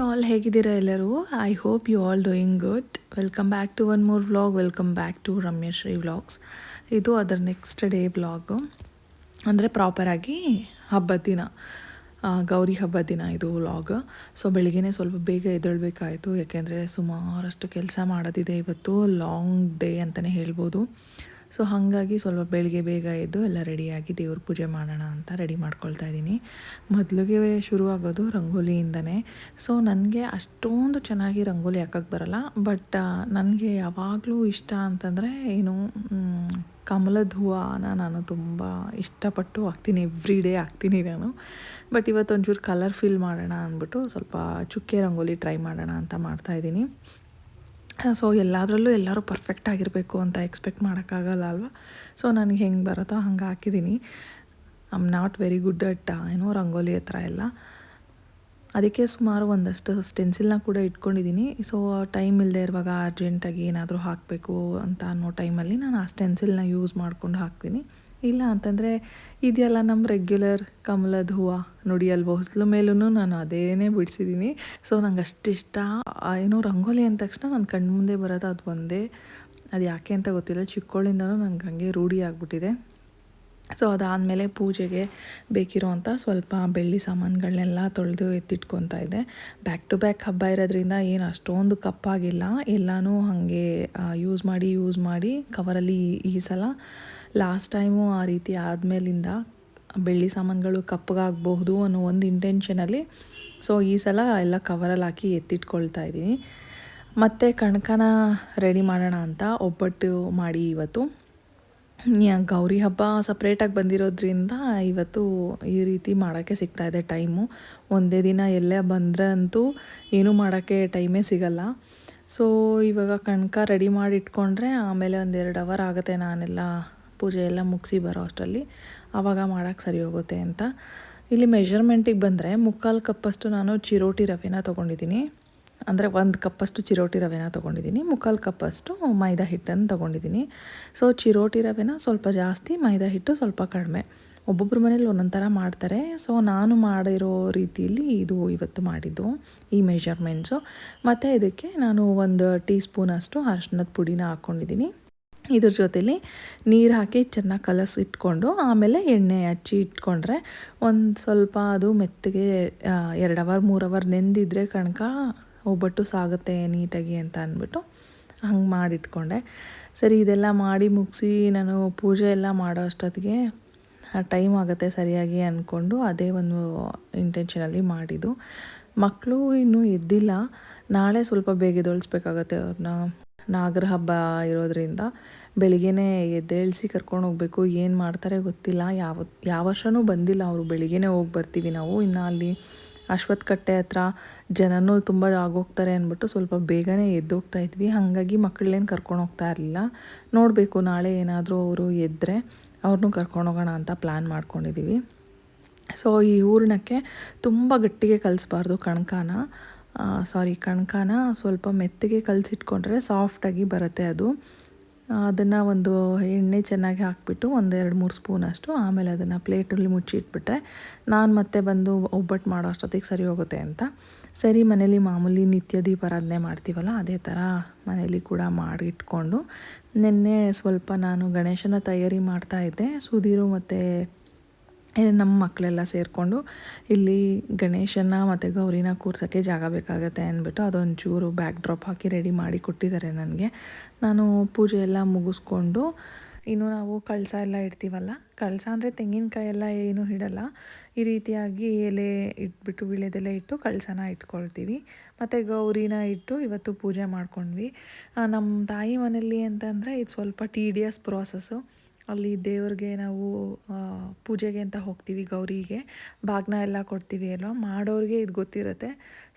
All, ಹೇಗಿದ್ದೀರಾ ಎಲ್ಲರೂ? I hope you all doing good. Welcome back to one more vlog. Welcome back to Ramyashree vlogs. ಇದು ಅದರ next day vlog, ಅಂದರೆ ಪ್ರಾಪರಾಗಿ ಹಬ್ಬದ ದಿನ, ಗೌರಿ ಹಬ್ಬದ ದಿನ ಇದು ವ್ಲಾಗ್. ಸೊ ಬೆಳಿಗ್ಗೆ ಸ್ವಲ್ಪ ಬೇಗ ಎದ್ದೇಳಬೇಕಾಯಿತು, ಯಾಕೆಂದರೆ ಸುಮಾರಷ್ಟು ಕೆಲಸ ಮಾಡೋದಿದೆ ಇವತ್ತು. ಲಾಂಗ್ ಡೇ ಅಂತಲೇ ಹೇಳ್ಬೋದು. ಸೊ ಹಾಗಾಗಿ ಸ್ವಲ್ಪ ಬೆಳಿಗ್ಗೆ ಬೇಗ ಎದ್ದು ಎಲ್ಲ ರೆಡಿಯಾಗಿ ದೇವ್ರ ಪೂಜೆ ಮಾಡೋಣ ಅಂತ ರೆಡಿ ಮಾಡ್ಕೊಳ್ತಾ ಇದ್ದೀನಿ. ಮೊದಲಿಗೆ ಶುರುವಾಗೋದು ರಂಗೋಲಿಯಿಂದನೇ. ಸೊ ನನಗೆ ಅಷ್ಟೊಂದು ಚೆನ್ನಾಗಿ ರಂಗೋಲಿ ಹಾಕೋಕ್ಕೆ ಬರಲ್ಲ, ಬಟ್ ನನಗೆ ಯಾವಾಗಲೂ ಇಷ್ಟ ಅಂತಂದರೆ ಏನು, ಕಮಲದ ಹೂವನ ನಾನು ತುಂಬ ಇಷ್ಟಪಟ್ಟು ಹಾಕ್ತೀನಿ. ಎವ್ರಿ ಡೇ ಹಾಕ್ತೀನಿ ನಾನು. ಬಟ್ ಇವತ್ತು ಒಂಚೂರು ಕಲರ್ ಫಿಲ್ ಮಾಡೋಣ ಅಂದ್ಬಿಟ್ಟು ಸ್ವಲ್ಪ ಚುಕ್ಕೆ ರಂಗೋಲಿ ಟ್ರೈ ಮಾಡೋಣ ಅಂತ ಮಾಡ್ತಾಯಿದ್ದೀನಿ. ಸೊ ಎಲ್ಲದರಲ್ಲೂ ಎಲ್ಲರೂ ಪರ್ಫೆಕ್ಟ್ ಆಗಿರಬೇಕು ಅಂತ ಎಕ್ಸ್ಪೆಕ್ಟ್ ಮಾಡೋಕ್ಕಾಗಲ್ಲ ಅಲ್ವಾ. ಸೊ ನನಗೆ ಹೆಂಗೆ ಬರುತ್ತೋ ಹಂಗೆ ಹಾಕಿದ್ದೀನಿ. I am not very good at rangoli ಹತ್ರ ಎಲ್ಲ. ಅದಕ್ಕೆ ಸುಮಾರು ಒಂದಷ್ಟು ಸ್ಟೆನ್ಸಿಲ್ನ ಕೂಡ ಇಟ್ಕೊಂಡಿದ್ದೀನಿ. ಸೊ ಟೈಮ್ ಇಲ್ಲದೆ ಇರುವಾಗ ಅರ್ಜೆಂಟಾಗಿ ಏನಾದರೂ ಹಾಕಬೇಕು ಅಂತ ಅನ್ನೋ ಟೈಮಲ್ಲಿ ನಾನು ಆ ಸ್ಟೆನ್ಸಿಲ್ನ ಯೂಸ್ ಮಾಡ್ಕೊಂಡು ಹಾಕ್ತೀನಿ. ಇಲ್ಲ ಅಂತಂದರೆ ಇದೆಯಲ್ಲ ನಮ್ಮ ರೆಗ್ಯುಲರ್ ಕಮಲದ ಹೂವು ನೋಡಿ ಅಲ್ವ, ಹೊಸ್ಲು ಮೇಲೂ ನಾನು ಅದೇನೇ ಬಿಡಿಸಿದ್ದೀನಿ. ಸೊ ನಂಗೆ ಅಷ್ಟಿಷ್ಟ. ರಂಗೋಲಿ ಅಂದ ತಕ್ಷಣ ನನ್ನ ಕಣ್ಣು ಮುಂದೆ ಬರೋದು ಅದು ಒಂದೇ. ಅದು ಯಾಕೆ ಅಂತ ಗೊತ್ತಿಲ್ಲ, ಚಿಕ್ಕವಳಿಂದನೂ ನನಗೆ ಹಾಗೆ ರೂಢಿ ಆಗಿಬಿಟ್ಟಿದೆ. ಸೊ ಅದಾದಮೇಲೆ ಪೂಜೆಗೆ ಬೇಕಿರೋವಂಥ ಸ್ವಲ್ಪ ಬೆಳ್ಳಿ ಸಾಮಾನುಗಳನ್ನೆಲ್ಲ ತೊಳೆದು ಎತ್ತಿಟ್ಕೊತಾ ಇದ್ದೆ. ಬ್ಯಾಕ್ ಟು ಬ್ಯಾಕ್ ಹಬ್ಬ ಇರೋದ್ರಿಂದ ಏನು ಅಷ್ಟೊಂದು ಕಪ್ಪಾಗಿಲ್ಲ, ಎಲ್ಲನೂ ಹಾಗೆ ಯೂಸ್ ಮಾಡಿ ಕವರಲ್ಲಿ ಈ ಸಲ. ಲಾಸ್ಟ್ ಟೈಮು ಆ ರೀತಿ ಆದಮೇಲಿಂದ ಬೆಳ್ಳಿ ಸಾಮಾನುಗಳು ಕಪ್ಪಗಾಗಬಹುದು ಅನ್ನೋ ಒಂದು ಇಂಟೆನ್ಷನಲ್ಲಿ ಸೊ ಈ ಸಲ ಎಲ್ಲ ಕವರಲ್ಲಿ ಹಾಕಿ ಎತ್ತಿಟ್ಕೊಳ್ತಾ ಇದ್ದೀನಿ. ಮತ್ತು ಕಣ್ಕನ ರೆಡಿ ಮಾಡೋಣ ಅಂತ ಒಬ್ಬಟ್ಟು ಮಾಡಿ ಇವತ್ತು. ಗೌರಿ ಹಬ್ಬ ಸಪ್ರೇಟಾಗಿ ಬಂದಿರೋದ್ರಿಂದ ಇವತ್ತು ಈ ರೀತಿ ಮಾಡೋಕ್ಕೆ ಸಿಗ್ತಾಯಿದೆ ಟೈಮು. ಒಂದೇ ದಿನ ಎಲ್ಲೇ ಬಂದರೆ ಅಂತೂ ಏನೂ ಮಾಡೋಕ್ಕೆ ಟೈಮೇ ಸಿಗಲ್ಲ. ಸೊ ಇವಾಗ ಕಣ್ಕ ರೆಡಿ ಮಾಡಿ ಇಟ್ಕೊಂಡ್ರೆ ಆಮೇಲೆ 1-2 ಅವರ್ ಆಗುತ್ತೆ ನಾನೆಲ್ಲ ಪೂಜೆ ಎಲ್ಲ ಮುಗಿಸಿ ಬರೋ ಅಷ್ಟರಲ್ಲಿ. ಆವಾಗ ಮಾಡೋಕ್ಕೆ ಸರಿ ಹೋಗುತ್ತೆ ಅಂತ. ಇಲ್ಲಿ ಮೆಷರ್ಮೆಂಟಿಗೆ ಬಂದರೆ 3/4 ಕಪ್ಪಷ್ಟು ನಾನು ಚಿರೋಟಿ ರವೆನ ತೊಗೊಂಡಿದ್ದೀನಿ. ಅಂದರೆ 1 ಕಪ್ಪಷ್ಟು ಚಿರೋಟಿ ರವೆನ ತೊಗೊಂಡಿದ್ದೀನಿ, 3/4 ಕಪ್ಪಷ್ಟು ಮೈದಾ ಹಿಟ್ಟನ್ನು ತೊಗೊಂಡಿದ್ದೀನಿ. ಸೊ ಚಿರೋಟಿ ರವೆನ ಸ್ವಲ್ಪ ಜಾಸ್ತಿ, ಮೈದಾ ಹಿಟ್ಟು ಸ್ವಲ್ಪ ಕಡಿಮೆ. ಒಬ್ಬೊಬ್ಬರ ಮನೇಲಿ ಒಂದೊಂದು ಥರ ಮಾಡ್ತಾರೆ. ಸೊ ನಾನು ಮಾಡಿರೋ ರೀತಿಯಲ್ಲಿ ಇದು ಇವತ್ತು ಮಾಡಿದ್ದು ಈ ಮೆಷರ್ಮೆಂಟ್ಸು. ಮತ್ತು ಇದಕ್ಕೆ ನಾನು 1 ಟೀ ಸ್ಪೂನಷ್ಟು ಅರಿಶಿಣದ ಪುಡಿನ ಹಾಕ್ಕೊಂಡಿದ್ದೀನಿ. ಇದ್ರ ಜೊತೆಲಿ ನೀರು ಹಾಕಿ ಚೆನ್ನಾಗಿ ಕಲಸಿಟ್ಕೊಂಡು ಆಮೇಲೆ ಎಣ್ಣೆ ಹಚ್ಚಿ ಇಟ್ಕೊಂಡ್ರೆ ಒಂದು ಸ್ವಲ್ಪ ಅದು ಮೆತ್ತಗೆ 2 ಅವರ್ 3 ಅವರ್ ನೆಂದಿದ್ರೆ ಕಣಕ ಒಬ್ಬಟ್ಟು ಸಾಗುತ್ತೆ ನೀಟಾಗಿ ಅಂತ ಅಂದ್ಬಿಟ್ಟು ಹಂಗೆ ಮಾಡಿಟ್ಕೊಂಡೆ. ಸರಿ, ಇದೆಲ್ಲ ಮಾಡಿ ಮುಗಿಸಿ ನಾನು ಪೂಜೆ ಎಲ್ಲ ಮಾಡೋ ಅಷ್ಟೊತ್ತಿಗೆ ಟೈಮ್ ಆಗುತ್ತೆ ಸರಿಯಾಗಿ ಅಂದ್ಕೊಂಡು ಅದೇ ಒಂದು ಇಂಟೆನ್ಷನಲ್ಲಿ ಮಾಡಿದ್ದು. ಮಕ್ಕಳು ಇನ್ನೂ ಎದ್ದಿಲ್ಲ. ನಾಳೆ ಸ್ವಲ್ಪ ಬೇಗ ಎದ್ದೇಳಿಸ್ಬೇಕಾಗತ್ತೆ ಅವ್ರನ್ನ. ನಾಗರ ಹಬ್ಬ ಇರೋದ್ರಿಂದ ಬೆಳಿಗ್ಗೆನೇ ಎದ್ದೇಳಿಸಿ ಕರ್ಕೊಂಡು ಹೋಗಬೇಕು. ಏನು ಮಾಡ್ತಾರೆ ಗೊತ್ತಿಲ್ಲ. ಯಾವ ವರ್ಷವೂ ಬಂದಿಲ್ಲ ಅವರು. ಬೆಳಿಗ್ಗೆನೇ ಹೋಗಿ ಬರ್ತೀವಿ ನಾವು. ಇನ್ನು ಅಲ್ಲಿ ಅಶ್ವತ್ಥ ಕಟ್ಟೆ ಹತ್ರ ಜನನೂ ತುಂಬ ಆಗೋಗ್ತಾರೆ ಅಂದ್ಬಿಟ್ಟು ಸ್ವಲ್ಪ ಬೇಗನೆ ಎದ್ದೋಗ್ತಾ ಇದ್ವಿ. ಹಾಗಾಗಿ ಮಕ್ಕಳೇನು ಕರ್ಕೊಂಡು ಹೋಗ್ತಾ ಇರಲಿಲ್ಲ. ನೋಡಬೇಕು, ನಾಳೆ ಏನಾದರೂ ಅವರು ಎದ್ದರೆ ಅವ್ರನ್ನೂ ಕರ್ಕೊಂಡು ಹೋಗೋಣ ಅಂತ ಪ್ಲ್ಯಾನ್ ಮಾಡ್ಕೊಂಡಿದ್ದೀವಿ. ಸೊ ಈ ಹೂರಣಕ್ಕೆ ತುಂಬ ಗಟ್ಟಿಗೆ ಕಲಿಸ್ಬಾರ್ದು ಕಣ್ಕಾನ ಸ್ವಲ್ಪ ಮೆತ್ತಗೆ ಕಲಸಿಟ್ಕೊಂಡ್ರೆ ಸಾಫ್ಟಾಗಿ ಬರುತ್ತೆ ಅದು. ಅದನ್ನು ಒಂದು ಎಣ್ಣೆ ಚೆನ್ನಾಗಿ ಹಾಕಿಬಿಟ್ಟು 1-2-3 ಸ್ಪೂನಷ್ಟು ಆಮೇಲೆ ಅದನ್ನು ಪ್ಲೇಟಲ್ಲಿ ಮುಚ್ಚಿಟ್ಬಿಟ್ರೆ ನಾನು ಮತ್ತೆ ಬಂದು ಒಬ್ಬಟ್ಟು ಮಾಡೋ ಅಷ್ಟೊತ್ತಿಗೆ ಸರಿ ಹೋಗುತ್ತೆ ಅಂತ. ಸರಿ, ಮನೇಲಿ ಮಾಮೂಲಿ ನಿತ್ಯ ದೀಪಾರಾಧನೆ ಮಾಡ್ತೀವಲ್ಲ ಅದೇ ಥರ ಮನೇಲಿ ಕೂಡ ಮಾಡಿಟ್ಕೊಂಡು ನಿನ್ನೆ ಸ್ವಲ್ಪ ನಾನು ಗಣೇಶನ ತಯಾರಿ ಮಾಡ್ತಾಯಿದ್ದೆ. ಸುಧೀರು ಮತ್ತು ನಮ್ಮ ಮಕ್ಕಳೆಲ್ಲ ಸೇರಿಕೊಂಡು ಇಲ್ಲಿ ಗಣೇಶನ ಮತ್ತು ಗೌರಿನ ಕೂರ್ಸೋಕ್ಕೆ ಜಾಗ ಬೇಕಾಗತ್ತೆ ಅಂದ್ಬಿಟ್ಟು ಅದೊಂಚೂರು ಬ್ಯಾಕ್ ಡ್ರಾಪ್ ಹಾಕಿ ರೆಡಿ ಮಾಡಿ ಕೊಟ್ಟಿದ್ದಾರೆ ನನಗೆ. ನಾನು ಪೂಜೆ ಎಲ್ಲ ಮುಗಿಸ್ಕೊಂಡು ಇನ್ನು ನಾವು ಕಳಸ ಎಲ್ಲ ಇಡ್ತೀವಲ್ಲ, ಕಳಸ ಅಂದರೆ ತೆಂಗಿನಕಾಯಿ ಎಲ್ಲ ಏನೂ ಇಡಲ್ಲ. ಈ ರೀತಿಯಾಗಿ ಎಲೆ ಇಟ್ಬಿಟ್ಟು ವೀಳ್ಯದೆಲೆ ಇಟ್ಟು ಕಳಸನ ಇಟ್ಕೊಳ್ತೀವಿ. ಮತ್ತು ಗೌರಿನ ಇಟ್ಟು ಇವತ್ತು ಪೂಜೆ ಮಾಡ್ಕೊಂಡ್ವಿ. ನಮ್ಮ ತಾಯಿ ಮನೆಯಲ್ಲಿ ಅಂತಂದರೆ ಇದು ಸ್ವಲ್ಪ ಟೀಡಿಯಸ್ ಪ್ರಾಸೆಸ್ಸು. ಅಲ್ಲಿ ದೇವ್ರಿಗೆ ನಾವು ಪೂಜೆಗೆ ಅಂತ ಹೋಗ್ತೀವಿ, ಗೌರಿಗೆ ಬಾಗಿನ ಎಲ್ಲ ಕೊಡ್ತೀವಿ ಅಲ್ವ, ಮಾಡೋರಿಗೆ ಇದು ಗೊತ್ತಿರುತ್ತೆ.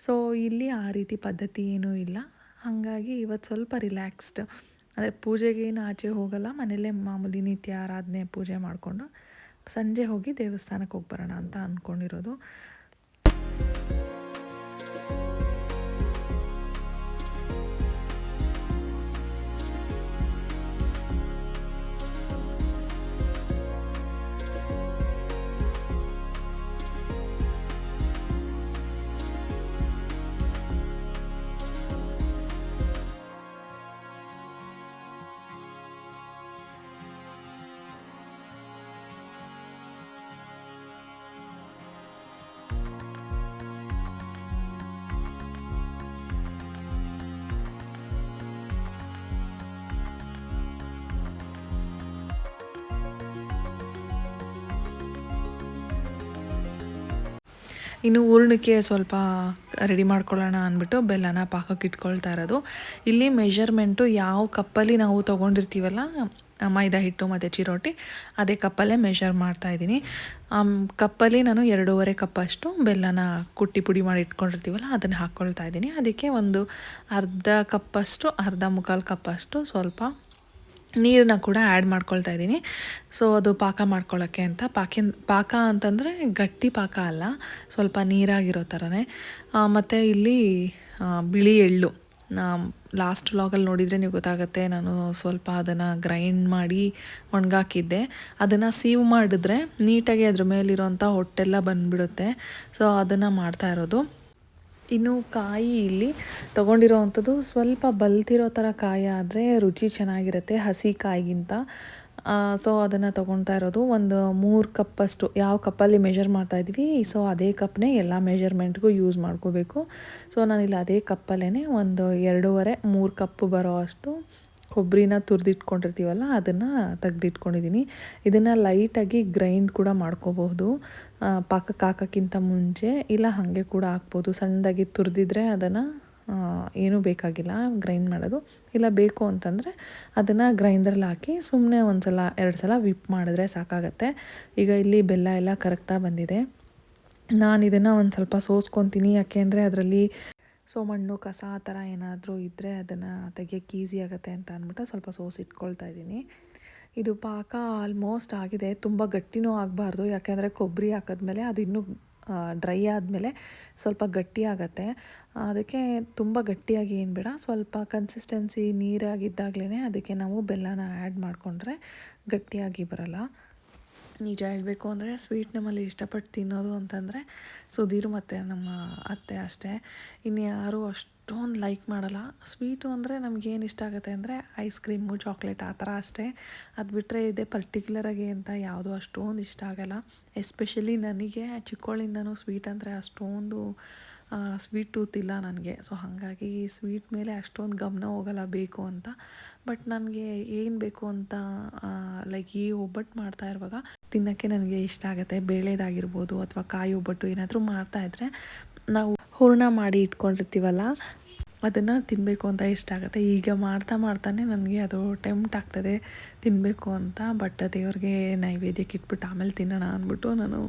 ಸೊ ಇಲ್ಲಿ ಆ ರೀತಿ ಪದ್ಧತಿ ಏನೂ ಇಲ್ಲ. ಹಾಗಾಗಿ ಇವತ್ತು ಸ್ವಲ್ಪ ರಿಲ್ಯಾಕ್ಸ್ಡ್. ಅಂದರೆ ಪೂಜೆಗೆ ಏನು ಆಚೆ ಹೋಗಲ್ಲ, ಮನೆಯಲ್ಲೇ ಮಾಮೂಲಿ ನಿತ್ಯ ಆರಾಧನೆ ಪೂಜೆ ಮಾಡಿಕೊಂಡು ಸಂಜೆ ಹೋಗಿ ದೇವಸ್ಥಾನಕ್ಕೆ ಹೋಗಿ ಬರೋಣ ಅಂತ ಅಂದ್ಕೊಂಡಿರೋದು. ಇನ್ನು ಹೂರ್ಣಕ್ಕೆ ಸ್ವಲ್ಪ ರೆಡಿ ಮಾಡ್ಕೊಳ್ಳೋಣ ಅಂದ್ಬಿಟ್ಟು ಬೆಲ್ಲನ ಪಾಕಕ್ಕೆ ಇಟ್ಕೊಳ್ತಾ ಇರೋದು. ಇಲ್ಲಿ ಮೆಷರ್ಮೆಂಟು ಯಾವ ಕಪ್ಪಲ್ಲಿ ನಾವು ತೊಗೊಂಡಿರ್ತೀವಲ್ಲ ಮೈದಾ ಹಿಟ್ಟು ಮತ್ತು ಚಿರೋಟಿ, ಅದೇ ಕಪ್ಪಲ್ಲೇ ಮೆಷರ್ ಮಾಡ್ತಾಯಿದ್ದೀನಿ. ಕಪ್ಪಲ್ಲಿ ನಾನು 2.5 ಕಪ್ಪಷ್ಟು ಬೆಲ್ಲನ ಕುಟ್ಟಿ ಪುಡಿ ಮಾಡಿ ಇಟ್ಕೊಂಡಿರ್ತೀವಲ್ಲ ಅದನ್ನು ಹಾಕ್ಕೊಳ್ತಾ ಇದ್ದೀನಿ. ಅದಕ್ಕೆ ಒಂದು ಅರ್ಧ ಕಪ್ಪಷ್ಟು, ಅರ್ಧ ಮುಕ್ಕಾಲು ಕಪ್ಪಷ್ಟು ಸ್ವಲ್ಪ ನೀರನ್ನ ಕೂಡ ಆ್ಯಡ್ ಮಾಡ್ಕೊಳ್ತಾ ಇದ್ದೀನಿ. ಸೊ ಅದು ಪಾಕ ಮಾಡ್ಕೊಳ್ಳೋಕ್ಕೆ ಅಂತ. ಪಾಕ ಅಂತಂದರೆ ಗಟ್ಟಿ ಪಾಕ ಅಲ್ಲ, ಸ್ವಲ್ಪ ನೀರಾಗಿರೋ ಥರನೇ. ಮತ್ತು ಇಲ್ಲಿ ಬಿಳಿ ಎಳ್ಳು, ಲಾಸ್ಟ್ ವ್ಲಾಗಲ್ಲಿ ನೋಡಿದರೆ ನೀವು ಗೊತ್ತಾಗುತ್ತೆ, ನಾನು ಸ್ವಲ್ಪ ಅದನ್ನು ಗ್ರೈಂಡ್ ಮಾಡಿ ಒಣಗಾಕಿದ್ದೆ. ಅದನ್ನು ಸೀವ್ ಮಾಡಿದ್ರೆ ನೀಟಾಗಿ ಅದ್ರ ಮೇಲಿರೋಂಥ ಹೊಟ್ಟೆಲ್ಲ ಬಂದುಬಿಡುತ್ತೆ. ಸೊ ಅದನ್ನು ಮಾಡ್ತಾ ಇರೋದು. ಇನ್ನು ಕಾಯಿ ಇಲ್ಲಿ ತೊಗೊಂಡಿರೋ ಅಂಥದ್ದು ಸ್ವಲ್ಪ ಬಲ್ತಿರೋ ಥರ ಕಾಯಿ ಆದರೆ ರುಚಿ ಚೆನ್ನಾಗಿರುತ್ತೆ ಹಸಿ ಕಾಯಿಗಿಂತ. ಸೊ ಅದನ್ನು ತೊಗೊಳ್ತಾ ಇರೋದು. ಒಂದು 3 ಕಪ್ಪಷ್ಟು, ಯಾವ ಕಪ್ಪಲ್ಲಿ ಮೆಷರ್ ಮಾಡ್ತಾಯಿದ್ವಿ ಸೊ ಅದೇ ಕಪ್ನೇ ಎಲ್ಲ ಮೆಷರ್ಮೆಂಟ್ಗೂ ಯೂಸ್ ಮಾಡ್ಕೋಬೇಕು. ಸೊ ನಾನಿಲ್ಲಿ ಅದೇ ಕಪ್ಪಲ್ಲೇ ಒಂದು 2.5-3 ಕಪ್ ಬರೋ ಅಷ್ಟು ಕೊಬ್ಬರಿನ ತುರಿದಿಟ್ಕೊಂಡಿರ್ತೀವಲ್ಲ ಅದನ್ನು ತೆಗ್ದಿಟ್ಕೊಂಡಿದ್ದೀನಿ. ಇದನ್ನು ಲೈಟಾಗಿ ಗ್ರೈಂಡ್ ಕೂಡ ಮಾಡ್ಕೋಬಹುದು ಪಾಕಕ್ಕೆ ಹಾಕೋಕ್ಕಿಂತ ಮುಂಚೆ, ಇಲ್ಲ ಹಾಗೆ ಕೂಡ ಹಾಕ್ಬೋದು. ಸಣ್ಣದಾಗಿ ತುರಿದಿದ್ರೆ ಅದನ್ನು ಏನೂ ಬೇಕಾಗಿಲ್ಲ ಗ್ರೈಂಡ್ ಮಾಡೋದು. ಇಲ್ಲ ಬೇಕು ಅಂತಂದರೆ ಅದನ್ನು ಗ್ರೈಂಡರ್ಲ್ಲಿ ಹಾಕಿ ಸುಮ್ಮನೆ 1 ಸಲ 2 ಸಲ ವಿಪ್ ಮಾಡಿದ್ರೆ ಸಾಕಾಗತ್ತೆ. ಈಗ ಇಲ್ಲಿ ಬೆಲ್ಲ ಎಲ್ಲ ಕರಗ್ತಾ ಬಂದಿದೆ. ನಾನು ಇದನ್ನು ಒಂದು ಸ್ವಲ್ಪ ಸೋಸ್ಕೊತೀನಿ, ಯಾಕೆಂದರೆ ಅದರಲ್ಲಿ ಮಣ್ಣು ಕಸ ಆ ಥರ ಏನಾದರೂ ಇದ್ದರೆ ಅದನ್ನು ತೆಗಿಯೋಕ್ಕೆ ಈಸಿ ಆಗುತ್ತೆ ಅಂತ ಅಂದ್ಬಿಟ್ಟು ಸ್ವಲ್ಪ ಇಟ್ಕೊಳ್ತಾ ಇದ್ದೀನಿ. ಇದು ಪಾಕ ಆಲ್ಮೋಸ್ಟ್ ಆಗಿದೆ. ತುಂಬ ಗಟ್ಟಿನೂ ಆಗಬಾರ್ದು, ಯಾಕೆಂದರೆ ಕೊಬ್ಬರಿ ಹಾಕಿದ್ಮೇಲೆ ಅದು ಇನ್ನೂ ಡ್ರೈ ಆದಮೇಲೆ ಸ್ವಲ್ಪ ಗಟ್ಟಿ ಆಗುತ್ತೆ. ಅದಕ್ಕೆ ತುಂಬ ಗಟ್ಟಿಯಾಗಿ ಏನು ಬೇಡ, ಸ್ವಲ್ಪ ಕನ್ಸಿಸ್ಟೆನ್ಸಿ ನೀರಾಗಿದ್ದಾಗಲೇ ಅದಕ್ಕೆ ನಾವು ಬೆಲ್ಲನ ಆ್ಯಡ್ ಮಾಡಿಕೊಂಡ್ರೆ ಗಟ್ಟಿಯಾಗಿ ಬರಲ್ಲ. ನಿಜ ಹೇಳಬೇಕು ಅಂದರೆ ಸ್ವೀಟ್ ನಮ್ಮಲ್ಲಿ ಇಷ್ಟಪಟ್ಟು ತಿನ್ನೋದು ಅಂತಂದರೆ ಸುಧೀರ್ ಮತ್ತು ನಮ್ಮ ಅತ್ತೆ ಅಷ್ಟೇ. ಇನ್ನು ಯಾರೂ ಅಷ್ಟೊಂದು ಲೈಕ್ ಮಾಡಲ್ಲ. ಸ್ವೀಟು ಅಂದರೆ ನಮಗೇನು ಇಷ್ಟ ಆಗುತ್ತೆ ಅಂದರೆ ಐಸ್ ಕ್ರೀಮು, ಚಾಕ್ಲೇಟ್ ಆ ಥರ ಅಷ್ಟೇ. ಅದು ಬಿಟ್ಟರೆ ಇದೆ ಪರ್ಟಿಕ್ಯುಲರಾಗಿ ಅಂತ ಯಾವುದೂ ಅಷ್ಟೊಂದು ಇಷ್ಟ ಆಗಲ್ಲ. ಎಸ್ಪೆಷಲಿ ನನಗೆ ಚಿಕ್ಕವಳಿಂದನೂ ಸ್ವೀಟ್ ಅಂದರೆ ಅಷ್ಟೊಂದು ಸ್ವೀಟ್ ಟೂತ್ ಇಲ್ಲ ನನಗೆ. ಸೊ ಹಾಗಾಗಿ ಸ್ವೀಟ್ ಮೇಲೆ ಅಷ್ಟೊಂದು ಗಮನ ಹೋಗಲ್ಲ ಬೇಕು ಅಂತ. ಬಟ್ ನನಗೆ ಏನು ಬೇಕು ಅಂತ ಲೈಕ್ ಈ ಒಬ್ಬಟ್ಟು ಮಾಡ್ತಾ ಇರುವಾಗ ತಿನ್ನೋಕ್ಕೆ ನನಗೆ ಇಷ್ಟ ಆಗುತ್ತೆ. ಬೇಳೆದಾಗಿರ್ಬೋದು ಅಥವಾ ಕಾಯಿ ಒಬ್ಬಟ್ಟು ಏನಾದರೂ ಮಾಡ್ತಾಯಿದ್ರೆ ನಾವು ಹೂರಣ ಮಾಡಿ ಇಟ್ಕೊಂಡಿರ್ತೀವಲ್ಲ ಅದನ್ನು ತಿನ್ನಬೇಕು ಅಂತ ಇಷ್ಟ ಆಗುತ್ತೆ. ಈಗ ಮಾಡ್ತಾನೆ ನನಗೆ ಅದು ಟೆಂಪ್ಟ್ ಆಗ್ತದೆ ತಿನ್ನಬೇಕು ಅಂತ. ಬಟ್ ದೇವ್ರಿಗೆ ನೈವೇದ್ಯಕ್ಕೆ ಇಟ್ಬಿಟ್ಟು ಆಮೇಲೆ ತಿನ್ನೋಣ ಅಂದ್ಬಿಟ್ಟು ನಾನು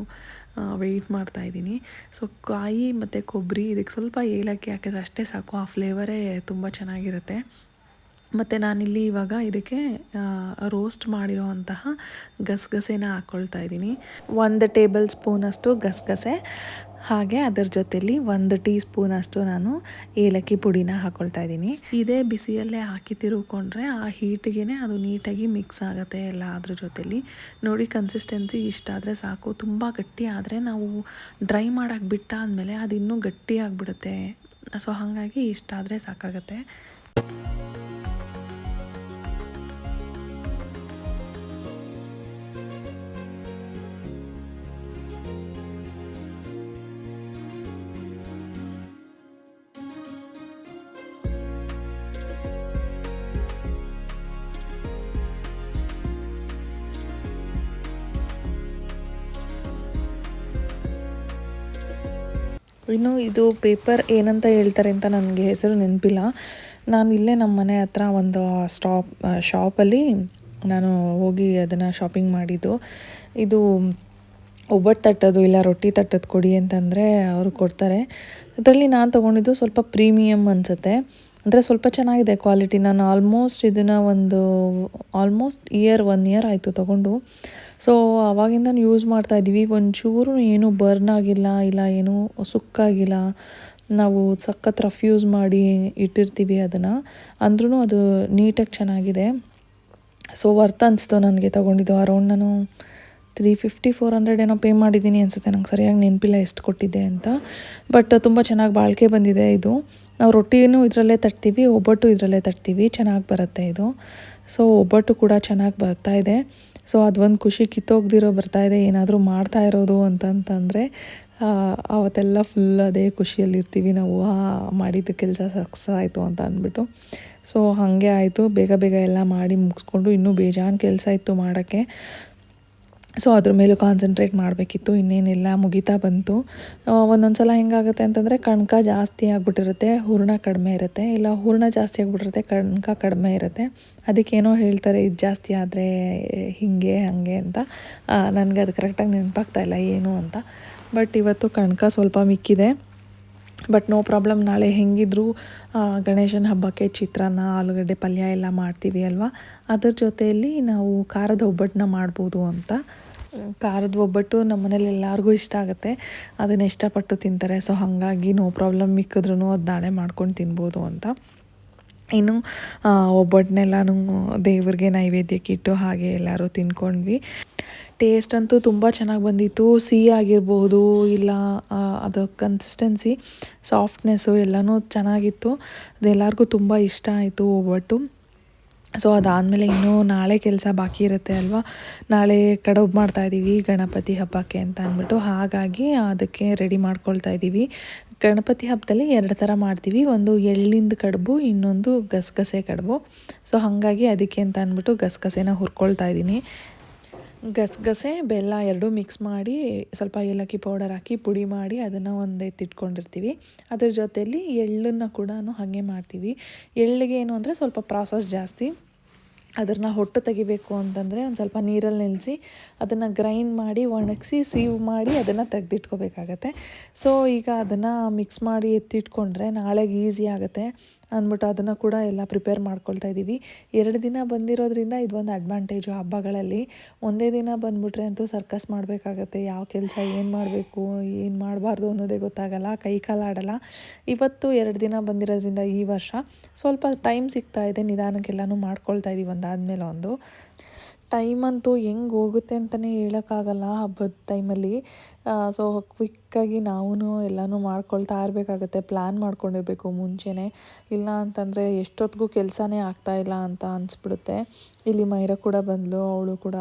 ವೆಯ್ಟ್ ಮಾಡ್ತಾಯಿದ್ದೀನಿ. ಸೊ ಕಾಯಿ ಮತ್ತು ಕೊಬ್ಬರಿ ಇದಕ್ಕೆ ಸ್ವಲ್ಪ ಏಲಕ್ಕಿ ಹಾಕಿದ್ರೆ ಅಷ್ಟೇ ಸಾಕು, ಆ ಫ್ಲೇವರೇ ತುಂಬ ಚೆನ್ನಾಗಿರುತ್ತೆ. ಮತ್ತು ನಾನಿಲ್ಲಿ ಇವಾಗ ಇದಕ್ಕೆ ರೋಸ್ಟ್ ಮಾಡಿರೋ ಅಂತಹ ಗಸಗಸೆನ ಹಾಕ್ಕೊಳ್ತಾ ಇದ್ದೀನಿ. 1 ಟೇಬಲ್ ಸ್ಪೂನಷ್ಟು ಗಸಗಸೆ, ಹಾಗೆ ಅದರ ಜೊತೆಲಿ 1 ಟೀ ಸ್ಪೂನಷ್ಟು ನಾನು ಏಲಕ್ಕಿ ಪುಡಿನ ಹಾಕ್ಕೊಳ್ತಾ ಇದ್ದೀನಿ. ಇದೇ ಬಿಸಿಯಲ್ಲೇ ಹಾಕಿ ತಿರುಗ್ಕೊಂಡ್ರೆ ಆ ಹೀಟಿಗೆ ಅದು ನೀಟಾಗಿ ಮಿಕ್ಸ್ ಆಗುತ್ತೆ ಎಲ್ಲ ಅದ್ರ ಜೊತೆಲಿ. ನೋಡಿ ಕನ್ಸಿಸ್ಟೆನ್ಸಿ ಇಷ್ಟ ಆದರೆ ಸಾಕು. ತುಂಬ ಗಟ್ಟಿ ಆದರೆ ನಾವು ಡ್ರೈ ಮಾಡೋಕ್ಕೆ ಬಿಟ್ಟಾದಮೇಲೆ ಅದು ಇನ್ನೂ ಗಟ್ಟಿ ಆಗಿಬಿಡುತ್ತೆ. ಸೊ ಹಾಗಾಗಿ ಇಷ್ಟ ಆದರೆ ಸಾಕಾಗುತ್ತೆ. ಇನ್ನು ಇದು ಪೇಪರ್ ಏನಂತ ಹೇಳ್ತಾರೆ ಅಂತ ನನಗೆ ಹೆಸರು ನೆನಪಿಲ್ಲ. ನಾನು ಇಲ್ಲೇ ನಮ್ಮ ಮನೆ ಹತ್ರ ಒಂದು ಶಾಪಲ್ಲಿ ನಾನು ಹೋಗಿ ಅದನ್ನು ಶಾಪಿಂಗ್ ಮಾಡಿದ್ದು. ಇದು ಒಬ್ಬಟ್ಟು ತಟ್ಟೋದು ಇಲ್ಲ ರೊಟ್ಟಿ ತಟ್ಟೋದು ಕೊಡಿ ಅಂತಂದರೆ ಅವರು ಕೊಡ್ತಾರೆ. ಅದರಲ್ಲಿ ನಾನು ತೊಗೊಂಡಿದ್ದು ಸ್ವಲ್ಪ ಪ್ರೀಮಿಯಮ್ ಅನಿಸುತ್ತೆ, ಅಂದರೆ ಸ್ವಲ್ಪ ಚೆನ್ನಾಗಿದೆ ಕ್ವಾಲಿಟಿ. ನಾನು ಇದನ್ನು ಆಲ್ಮೋಸ್ಟ್ 1 ಇಯರ್ ಆಯಿತು ತೊಗೊಂಡು. ಸೊ ಆವಾಗಿಂದ ಯೂಸ್ ಮಾಡ್ತಾಯಿದ್ದೀವಿ. ಒಂಚೂರು ಏನೂ ಬರ್ನ್ ಆಗಿಲ್ಲ, ಇಲ್ಲ ಏನೂ ಸುಕ್ಕಾಗಿಲ್ಲ. ನಾವು ಸಖತ್ ರಫ್ ಯೂಸ್ ಮಾಡಿ ಇಟ್ಟಿರ್ತೀವಿ ಅದನ್ನು, ಅಂದ್ರೂ ಅದು ನೀಟಾಗಿ ಚೆನ್ನಾಗಿದೆ. ಸೊ ವರ್ತ್ ಅನಿಸ್ತು ನನಗೆ ತೊಗೊಂಡಿದ್ದು. ಅರೌಂಡ್ ನಾನು 350-400 ಏನೋ ಪೇ ಮಾಡಿದ್ದೀನಿ ಅನಿಸುತ್ತೆ. ನಂಗೆ ಸರಿಯಾಗಿ ನೆನಪಿಲ್ಲ ಎಷ್ಟು ಕೊಟ್ಟಿದ್ದೆ ಅಂತ. ಬಟ್ ತುಂಬ ಚೆನ್ನಾಗಿ ಬಾಳಿಕೆ ಬಂದಿದೆ ಇದು. ನಾವು ರೊಟ್ಟಿನೂ ಇದರಲ್ಲೇ ತಟ್ತೀವಿ, ಒಬ್ಬಟ್ಟು ಇದರಲ್ಲೇ ತಟ್ತೀವಿ, ಚೆನ್ನಾಗಿ ಬರುತ್ತೆ ಇದು. ಸೊ ಒಬ್ಬಟ್ಟು ಕೂಡ ಚೆನ್ನಾಗಿ ಬರ್ತಾಯಿದೆ. ಸೊ ಅದೊಂದು ಖುಷಿ, ಕಿತ್ತೋಗ್ದಿರೋ ಬರ್ತಾಯಿದೆ ಏನಾದರೂ ಮಾಡ್ತಾ ಇರೋದು ಅಂತಂತಂದರೆ ಅವತ್ತೆಲ್ಲ ಫುಲ್ ಅದೇ ಖುಷಿಯಲ್ಲಿರ್ತೀವಿ ನಾವು, ಮಾಡಿದ್ದು ಕೆಲಸ ಸಕ್ಸಸ್ ಆಯಿತು ಅಂತ ಅಂದ್ಬಿಟ್ಟು. ಸೊ ಹಾಗೆ ಆಯಿತು. ಬೇಗ ಎಲ್ಲ ಮಾಡಿ ಮುಗಿಸ್ಕೊಂಡು ಇನ್ನೂ ಬೇಜಾನ್ ಕೆಲಸ ಇತ್ತು ಮಾಡೋಕ್ಕೆ. ಸೊ ಅದ್ರ ಮೇಲೂ ಕಾನ್ಸಂಟ್ರೇಟ್ ಮಾಡಬೇಕಿತ್ತು. ಇನ್ನೇನೆಲ್ಲ ಮುಗಿತಾ ಬಂತು. ಒಂದೊಂದು ಸಲ ಹೆಂಗಾಗುತ್ತೆ ಅಂತಂದರೆ ಕಣಕ ಜಾಸ್ತಿ ಆಗಿಬಿಟ್ಟಿರುತ್ತೆ, ಹೂರಣ ಕಡಿಮೆ ಇರುತ್ತೆ, ಇಲ್ಲ ಹೂರಣ ಜಾಸ್ತಿ ಆಗಿಬಿಟ್ಟಿರುತ್ತೆ, ಕಣಕ ಕಡಿಮೆ ಇರುತ್ತೆ. ಅದಕ್ಕೇನೋ ಹೇಳ್ತಾರೆ ಇದು ಜಾಸ್ತಿ ಆದರೆ ಹೀಗೆ ಹಾಗೆ ಅಂತ. ನನಗೆ ಅದು ಕರೆಕ್ಟಾಗಿ ನೆನಪಾಗ್ತಾಯಿಲ್ಲ ಏನು ಅಂತ. ಬಟ್ ಇವತ್ತು ಕಣಕ ಸ್ವಲ್ಪ ಮಿಕ್ಕಿದೆ. But no problem. ನಾಳೆ ಹೆಂಗಿದ್ರು ಗಣೇಶನ ಹಬ್ಬಕ್ಕೆ ಚಿತ್ರಾನ್ನ, ಆಲೂಗಡ್ಡೆ ಪಲ್ಯ ಎಲ್ಲ ಮಾಡ್ತೀವಿ ಅಲ್ವಾ. ಅದ್ರ ಜೊತೆಯಲ್ಲಿ ನಾವು ಖಾರದ ಒಬ್ಬಟ್ಟನ್ನ ಮಾಡ್ಬೋದು ಅಂತ. ಖಾರದ ಒಬ್ಬಟ್ಟು ನಮ್ಮ ಮನೇಲಿ ಎಲ್ಲರಿಗೂ ಇಷ್ಟ ಆಗುತ್ತೆ, ಅದನ್ನು ಇಷ್ಟಪಟ್ಟು ತಿಂತಾರೆ. ಸೊ ಹಾಗಾಗಿ ನೋ ಪ್ರಾಬ್ಲಮ್, ಮಿಕ್ಕಿದ್ರೂ ಅದು ನಾಳೆ ಮಾಡ್ಕೊಂಡು ತಿನ್ಬೋದು ಅಂತ. ಇನ್ನು ಒಬ್ಬಟ್ಟನ್ನೆಲ್ಲನೂ ದೇವ್ರಿಗೆ ನೈವೇದ್ಯಕ್ಕೆ ಇಟ್ಟು ಹಾಗೆ ಎಲ್ಲರೂ ತಿನ್ಕೊಂಡ್ವಿ. ಟೇಸ್ಟ್ ಅಂತೂ ತುಂಬ ಚೆನ್ನಾಗಿ ಬಂದಿತ್ತು. ಸಿಹಿ ಆಗಿರ್ಬೋದು, ಇಲ್ಲ ಅದು ಕನ್ಸಿಸ್ಟೆನ್ಸಿ, ಸಾಫ್ಟ್ನೆಸ್ಸು ಎಲ್ಲನೂ ಚೆನ್ನಾಗಿತ್ತು. ಅದೆಲ್ಲರಿಗೂ ತುಂಬ ಇಷ್ಟ ಆಯಿತು ಒಬ್ಬಟ್ಟು. ಸೊ ಅದಾದಮೇಲೆ ಇನ್ನೂ ನಾಳೆ ಕೆಲಸ ಬಾಕಿ ಇರುತ್ತೆ ಅಲ್ವಾ. ನಾಳೆ ಕಡುಬು ಮಾಡ್ತಾಯಿದ್ದೀವಿ ಗಣಪತಿ ಹಬ್ಬಕ್ಕೆ ಅಂತ ಅಂದ್ಬಿಟ್ಟು, ಹಾಗಾಗಿ ಅದಕ್ಕೆ ರೆಡಿ ಮಾಡ್ಕೊಳ್ತಾ ಇದ್ದೀವಿ. ಗಣಪತಿ ಹಬ್ಬದಲ್ಲಿ 2 ಥರ ಮಾಡ್ತೀವಿ, ಒಂದು ಎಳ್ಳಿಂದ ಕಡುಬು, ಇನ್ನೊಂದು ಗಸಗಸೆ ಕಡುಬು. ಸೊ ಹಾಗಾಗಿ ಅದಕ್ಕೆ ಅಂತ ಅಂದ್ಬಿಟ್ಟು ಗಸಗಸೆನ ಹುರ್ಕೊಳ್ತಾ ಇದ್ದೀನಿ. ಗಸಗಸೆ ಬೆಲ್ಲ ಎರಡೂ ಮಿಕ್ಸ್ ಮಾಡಿ ಸ್ವಲ್ಪ ಏಲಕ್ಕಿ ಪೌಡರ್ ಹಾಕಿ ಪುಡಿ ಮಾಡಿ ಅದನ್ನು ಒಂದು ಎತ್ತಿಟ್ಕೊಂಡಿರ್ತೀವಿ. ಅದ್ರ ಜೊತೆಯಲ್ಲಿ ಎಳ್ಳನ್ನು ಕೂಡ ಹಾಗೆ ಮಾಡ್ತೀವಿ. ಎಳ್ಳಿಗೆ ಏನು ಅಂದರೆ ಸ್ವಲ್ಪ ಪ್ರಾಸೆಸ್ ಜಾಸ್ತಿ. ಅದನ್ನು ಹೊಟ್ಟು ತೆಗಿಬೇಕು ಅಂತಂದರೆ ಒಂದು ಸ್ವಲ್ಪ ನೀರಲ್ಲಿ ನೆನೆಸಿ ಅದನ್ನು ಗ್ರೈಂಡ್ ಮಾಡಿ ಒಣಗಿಸಿ ಸೀವ್ ಮಾಡಿ ಅದನ್ನು ತೆಗೆದಿಟ್ಕೋಬೇಕಾಗತ್ತೆ. ಸೊ ಈಗ ಅದನ್ನು ಮಿಕ್ಸ್ ಮಾಡಿ ಎತ್ತಿಟ್ಕೊಂಡ್ರೆ ನಾಳೆಗೆ ಈಸಿ ಆಗುತ್ತೆ ಅಂದ್ಬಿಟ್ಟು ಅದನ್ನು ಕೂಡ ಎಲ್ಲ ಪ್ರಿಪೇರ್ ಮಾಡ್ಕೊಳ್ತಾ ಇದ್ದೀವಿ. 2 ದಿನ ಬಂದಿರೋದ್ರಿಂದ ಇದೊಂದು ಅಡ್ವಾಂಟೇಜು ಹಬ್ಬಗಳಲ್ಲಿ. ಒಂದೇ ದಿನ ಬಂದುಬಿಟ್ರೆ ಅಂತೂ ಸರ್ಕಸ್ ಮಾಡಬೇಕಾಗತ್ತೆ. ಯಾವ ಕೆಲಸ ಏನು ಮಾಡಬೇಕು ಏನು ಮಾಡಬಾರ್ದು ಅನ್ನೋದೇ ಗೊತ್ತಾಗಲ್ಲ, ಕೈ ಕಾಲಾಡಲ್ಲ. ಇವತ್ತು 2 ದಿನ ಬಂದಿರೋದ್ರಿಂದ ಈ ವರ್ಷ ಸ್ವಲ್ಪ ಟೈಮ್ ಸಿಗ್ತಾ ಇದೆ, ನಿಧಾನಕ್ಕೆಲ್ಲನೂ ಮಾಡ್ಕೊಳ್ತಾ ಇದ್ದೀವಿ ಒಂದಾದಮೇಲೆ ಒಂದು. ಟೈಮಂತೂ ಹೆಂಗೆ ಹೋಗುತ್ತೆ ಅಂತಲೇ ಹೇಳೋಕ್ಕಾಗಲ್ಲ ಹಬ್ಬದ ಟೈಮಲ್ಲಿ. ಸೊ ಕ್ವಿಕ್ಕಾಗಿ ನಾವೂ ಎಲ್ಲನೂ ಮಾಡ್ಕೊಳ್ತಾ ಇರಬೇಕಾಗತ್ತೆ, ಪ್ಲ್ಯಾನ್ ಮಾಡ್ಕೊಂಡಿರಬೇಕು ಮುಂಚೆನೇ. ಇಲ್ಲ ಅಂತಂದರೆ ಎಷ್ಟೊತ್ತಿಗೂ ಕೆಲಸನೇ ಆಗ್ತಾಯಿಲ್ಲ ಅಂತ ಅನಿಸ್ಬಿಡುತ್ತೆ. ಇಲ್ಲಿ ಮೈರಾ ಕೂಡ ಬಂದಳು, ಅವಳು ಕೂಡ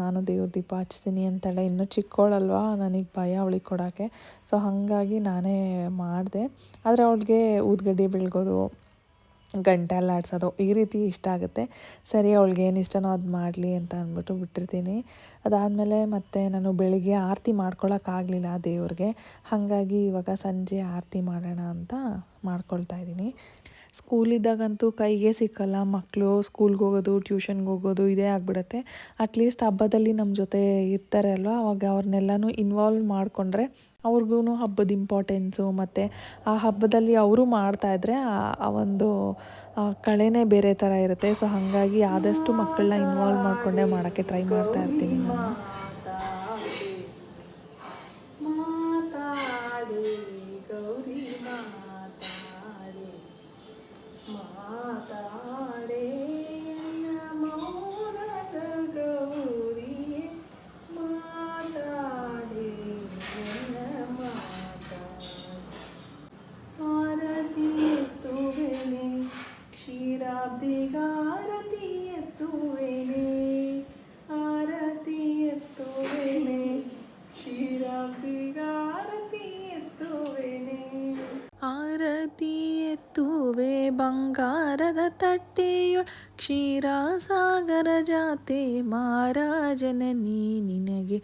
ನಾನು ದೇವ್ರ ದೀಪ ಹಚ್ತೀನಿ ಅಂತಾಳೆ. ಇನ್ನೂ ಚಿಕ್ಕವಳಲ್ವಾ, ನನಗೆ ಭಯ ಅವಳಿಗೆ ಕೊಡೋಕ್ಕೆ. ಸೊ ಹಾಗಾಗಿ ನಾನೇ ಮಾಡಿದೆ. ಆದರೆ ಅವಳಿಗೆ ಊದುಗಡ್ಡಿ ಬೆಳಗೋದು, ಗಂಟೆ ಎಲ್ಲ ಆಡಿಸೋದು ಈ ರೀತಿ ಇಷ್ಟ ಆಗುತ್ತೆ. ಸರಿ, ಅವಳಿಗೆ ಏನು ಇಷ್ಟನೋ ಅದು ಮಾಡಲಿ ಅಂತ ಅಂದ್ಬಿಟ್ಟು ಬಿಟ್ಟಿರ್ತೀನಿ. ಅದಾದಮೇಲೆ ಮತ್ತೆ ನಾನು ಬೆಳಿಗ್ಗೆ ಆರತಿ ಮಾಡ್ಕೊಳಕ್ಕಾಗಲಿಲ್ಲ ದೇವ್ರಿಗೆ, ಹಾಗಾಗಿ ಇವಾಗ ಸಂಜೆ ಆರತಿ ಮಾಡೋಣ ಅಂತ ಮಾಡ್ಕೊಳ್ತಾ ಇದ್ದೀನಿ. ಸ್ಕೂಲಿದ್ದಾಗಂತೂ ಕೈಗೆ ಸಿಕ್ಕಲ್ಲ, ಮಕ್ಕಳು ಸ್ಕೂಲ್ಗೆ ಹೋಗೋದು, ಟ್ಯೂಷನ್ಗೆ ಹೋಗೋದು ಇದೇ ಆಗಿಬಿಡುತ್ತೆ. ಅಟ್ಲೀಸ್ಟ್ ಹಬ್ಬದಲ್ಲಿ ನಮ್ಮ ಜೊತೆ ಇರ್ತಾರೆ ಅಲ್ವಾ, ಅವಾಗ ಅವ್ರನ್ನೆಲ್ಲನೂ ಇನ್ವಾಲ್ವ್ ಮಾಡಿಕೊಂಡ್ರೆ ಅವ್ರಿಗೂ ಹಬ್ಬದ ಇಂಪಾರ್ಟೆನ್ಸು ಮತ್ತು ಆ ಹಬ್ಬದಲ್ಲಿ ಅವರು ಮಾಡ್ತಾಯಿದ್ರೆ ಆ ಒಂದು ಕಳೆನೇ ಬೇರೆ ಥರ ಇರುತ್ತೆ. ಸೊ ಹಾಗಾಗಿ ಆದಷ್ಟು ಮಕ್ಕಳನ್ನ ಇನ್ವಾಲ್ವ್ ಮಾಡಿಕೊಂಡೇ ಮಾಡೋಕ್ಕೆ ಟ್ರೈ ಮಾಡ್ತಾ ಇರ್ತೀನಿ ನಾನು. ಕ್ಷೀರಾಬ್ದಿಗಾರತಿ ಎತ್ತುವೆನೆ, ಆರತಿ ಎತ್ತುವೆನೆ, ಕ್ಷೀರಾಬ್ದಿಗಾರತಿ ಎತ್ತುವೆನೆ. ಆರತಿ ಎತ್ತುವೆ ಬಂಗಾರದ ತಟ್ಟೆಯೊಳ್, ಕ್ಷೀರಸಾಗರ ಜಾತೆ ಮಾರಾಜನನಿ ನಿನಗೆ